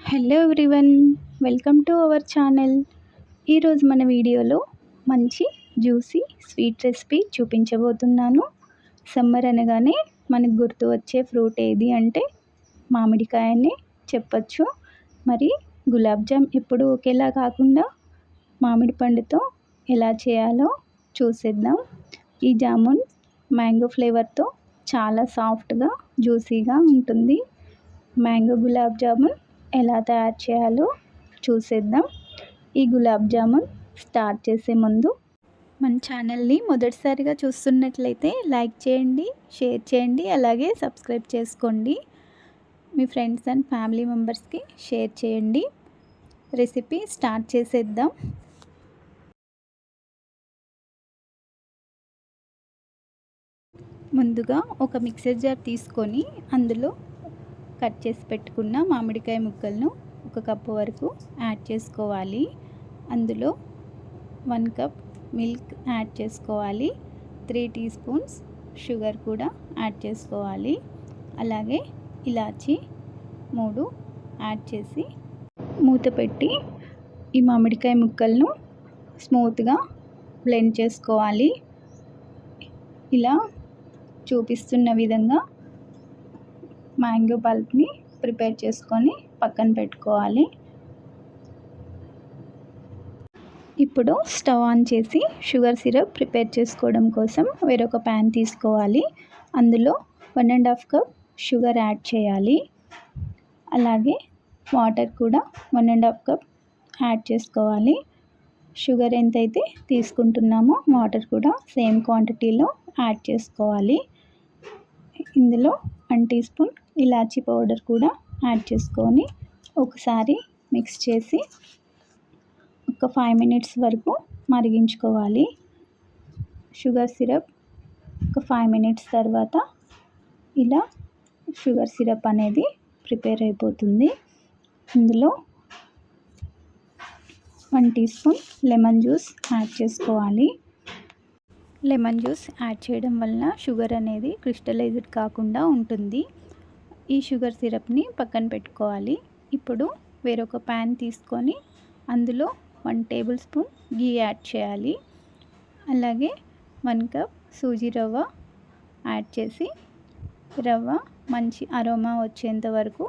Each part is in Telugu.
Hello everyone, welcome to our channel. ఈరోజు మన వీడియోలో మంచి జ్యూసీ స్వీట్ రెసిపీ చూపించబోతున్నాను. సమ్మర్ అనగానే మనకు గుర్తు వచ్చే ఫ్రూట్ ఏది అంటే మామిడికాయని చెప్పచ్చు. మరి గులాబ్ జామ్ ఎప్పుడు ఒకేలా కాకుండా మామిడి పండుతో ఎలా చేయాలో చూసేద్దాం. ఈ జామున్ మ్యాంగో ఫ్లేవర్తో చాలా సాఫ్ట్గా జ్యూసీగా ఉంటుంది. మ్యాంగో గులాబ్ జామున్ ఎలా తయారు చేయాలో చూసేద్దాం. ఈ గులాబ్ జామున్ స్టార్ట్ చేసే ముందు మన ఛానల్ని మొదటిసారిగా చూస్తున్నట్లయితే లైక్ చేయండి, షేర్ చేయండి, అలాగే సబ్స్క్రైబ్ చేసుకోండి. మీ ఫ్రెండ్స్ అండ్ ఫ్యామిలీ మెంబర్స్కి షేర్ చేయండి. రెసిపీ స్టార్ట్ చేసేద్దాం. ముందుగా ఒక మిక్సర్ జార్ తీసుకొని అందులో కట్ చేసి పెట్టుకున్న మామిడికాయ ముక్కలను 1 కప్పు వరకు యాడ్ చేసుకోవాలి. అందులో 1 కప్ మిల్క్ యాడ్ చేసుకోవాలి. 3 టీ స్పూన్స్ షుగర్ కూడా యాడ్ చేసుకోవాలి. అలాగే ఇలాచి 3 యాడ్ చేసి మూత పెట్టి ఈ మామిడికాయ ముక్కలను స్మూత్గా బ్లెండ్ చేసుకోవాలి. ఇలా చూపిస్తున్న విధంగా మ్యాంగో పల్ప్ని ప్రిపేర్ చేసుకొని పక్కన పెట్టుకోవాలి. ఇప్పుడు స్టవ్ ఆన్ చేసి షుగర్ సిరప్ ప్రిపేర్ చేసుకోవడం కోసం వేరొక ప్యాన్ తీసుకోవాలి. అందులో 1.5 కప్ షుగర్ యాడ్ చేయాలి. అలాగే వాటర్ కూడా 1.5 కప్ యాడ్ చేసుకోవాలి. షుగర్ ఎంతైతే తీసుకుంటున్నామో వాటర్ కూడా సేమ్ క్వాంటిటీలో యాడ్ చేసుకోవాలి. ఇందులో 1 టీ స్పూన్ ఇలాచీ పౌడర్ కూడా యాడ్ చేసుకొని ఒకసారి మిక్స్ చేసి ఒక 5 మినిట్స్ వరకు మరిగించుకోవాలి. షుగర్ సిరప్ ఒక 5 మినిట్స్ తర్వాత ఇలా షుగర్ సిరప్ అనేది ప్రిపేర్ అయిపోతుంది. ఇందులో 1 teaspoon lemon juice add చేసుకోవాలి. లెమన్ జ్యూస్ యాడ్ చేయడం వలన షుగర్ అనేది క్రిస్టలైజ్డ్ కాకుండా ఉంటుంది. ఈ షుగర్ సిరప్ని పక్కన పెట్టుకోవాలి. ఇప్పుడు వేరొక ప్యాన్ తీసుకొని అందులో 1 టేబుల్ స్పూన్ గీ యాడ్ చేయాలి. అలాగే 1 కప్ సూజీ రవ్వ యాడ్ చేసి రవ్వ మంచి అరోమా వచ్చేంత వరకు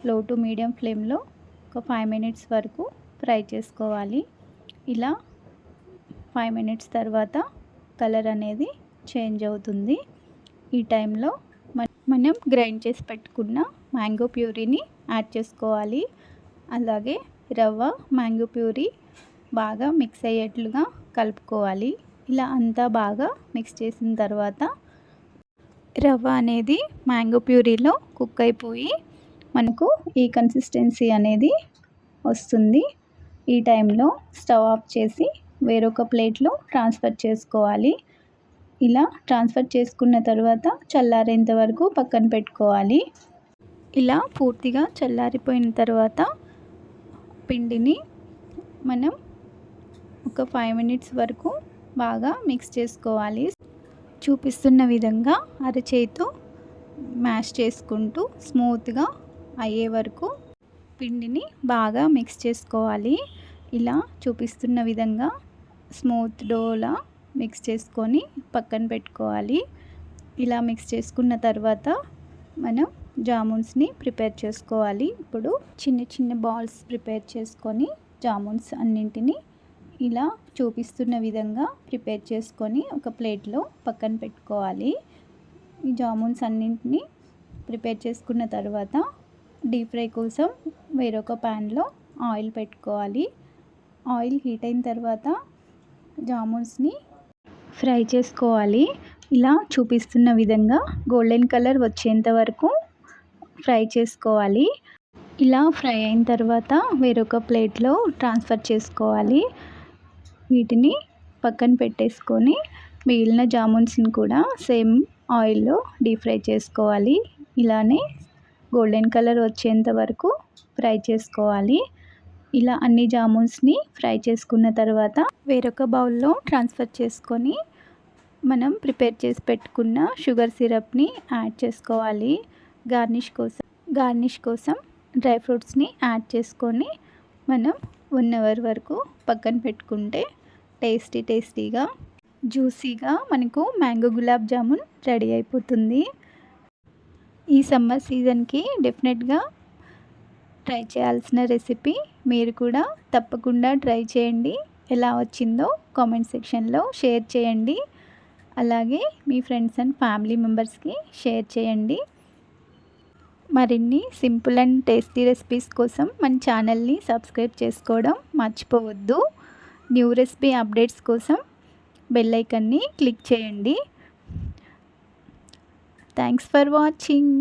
లో టు మీడియం ఫ్లేమ్లో ఒక 5 మినిట్స్ వరకు ఫ్రై చేసుకోవాలి. ఇలా 5 మినిట్స్ తర్వాత కలర్ అనేది చేంజ్ అవుతుంది. ఈ టైంలో మనం గ్రైండ్ చేసి పెట్టుకున్న మ్యాంగో ప్యూరీని యాడ్ చేసుకోవాలి. అలాగే రవ్వ మ్యాంగో ప్యూరీ బాగా మిక్స్ అయ్యేట్లుగా కలుపుకోవాలి. ఇలా అంతా బాగా మిక్స్ చేసిన తర్వాత రవ్వ అనేది మ్యాంగో ప్యూరీలో కుక్ అయిపోయి మనకు ఈ కన్సిస్టెన్సీ అనేది వస్తుంది. ఈ టైంలో స్టవ్ ఆఫ్ చేసి వేరొక ప్లేట్లో ట్రాన్స్ఫర్ చేసుకోవాలి. ఇలా ట్రాన్స్ఫర్ చేసుకున్న తర్వాత చల్లారేంత వరకు పక్కన పెట్టుకోవాలి. ఇలా పూర్తిగా చల్లారిపోయిన తర్వాత పిండిని మనం ఒక 5 మినిట్స్ వరకు బాగా మిక్స్ చేసుకోవాలి. చూపిస్తున్న విధంగా అరచేతితో మ్యాష్ చేసుకుంటూ స్మూత్గా అయ్యే వరకు పిండిని బాగా మిక్స్ చేసుకోవాలి. ఇలా చూపిస్తున్న విధంగా స్మూత్ డోలా మిక్స్ చేసుకొని పక్కన పెట్టుకోవాలి. ఇలా మిక్స్ చేసుకున్న తర్వాత మనం జామున్స్ని ప్రిపేర్ చేసుకోవాలి. ఇప్పుడు చిన్న చిన్న బాల్స్ ప్రిపేర్ చేసుకొని జామున్స్ అన్నింటినీ ఇలా చూపిస్తున్న విధంగా ప్రిపేర్ చేసుకొని ఒక ప్లేట్లో పక్కన పెట్టుకోవాలి. ఈ జామున్స్ అన్నింటినీ ప్రిపేర్ చేసుకున్న తర్వాత డీప్ ఫ్రై కోసం వేరొక ప్యాన్లో ఆయిల్ పెట్టుకోవాలి. ఆయిల్ హీట్ అయిన తర్వాత జామున్స్ని ఫ్రై చేసుకోవాలి. ఇలా చూపిస్తున్న విధంగా గోల్డెన్ కలర్ వచ్చేంత వరకు ఫ్రై చేసుకోవాలి. ఇలా ఫ్రై అయిన తర్వాత వేరొక ప్లేట్లో ట్రాన్స్ఫర్ చేసుకోవాలి. వీటిని పక్కన పెట్టేసుకొని మిగిలిన జామున్స్ని కూడా సేమ్ ఆయిల్లో డీప్ ఫ్రై చేసుకోవాలి. ఇలానే గోల్డెన్ కలర్ వచ్చేంత వరకు ఫ్రై చేసుకోవాలి. ఇలా అన్ని జామున్స్ని ఫ్రై చేసుకున్న తర్వాత వేరొక బౌల్లో ట్రాన్స్ఫర్ చేసుకొని మనం ప్రిపేర్ చేసి పెట్టుకున్న షుగర్ సిరప్ని యాడ్ చేసుకోవాలి. గార్నిష్ కోసం డ్రై ఫ్రూట్స్ని యాడ్ చేసుకొని మనం 1 అవర్ వరకు పక్కన పెట్టుకుంటే టేస్టీగా జ్యూసీగా మనకు మ్యాంగో గులాబ్ జామున్ రెడీ అయిపోతుంది. ఈ సమ్మర్ సీజన్కి డెఫినెట్గా ట్రై చేయాల్సిన రెసిపీ. మీరు కూడా తప్పకుండా ట్రై చేయండి. ఎలా వచ్చిందో కామెంట్ సెక్షన్లో షేర్ చేయండి. అలాగే మీ ఫ్రెండ్స్ అండ్ ఫ్యామిలీ మెంబర్స్కి షేర్ చేయండి. మరిన్ని సింపుల్ అండ్ టేస్టీ రెసిపీస్ కోసం మన ఛానల్ని సబ్స్క్రైబ్ చేసుకోవడం మర్చిపోవద్దు. న్యూ రెసిపీ అప్డేట్స్ కోసం బెల్ ఐకాన్ని క్లిక్ చేయండి. Thanks for watching.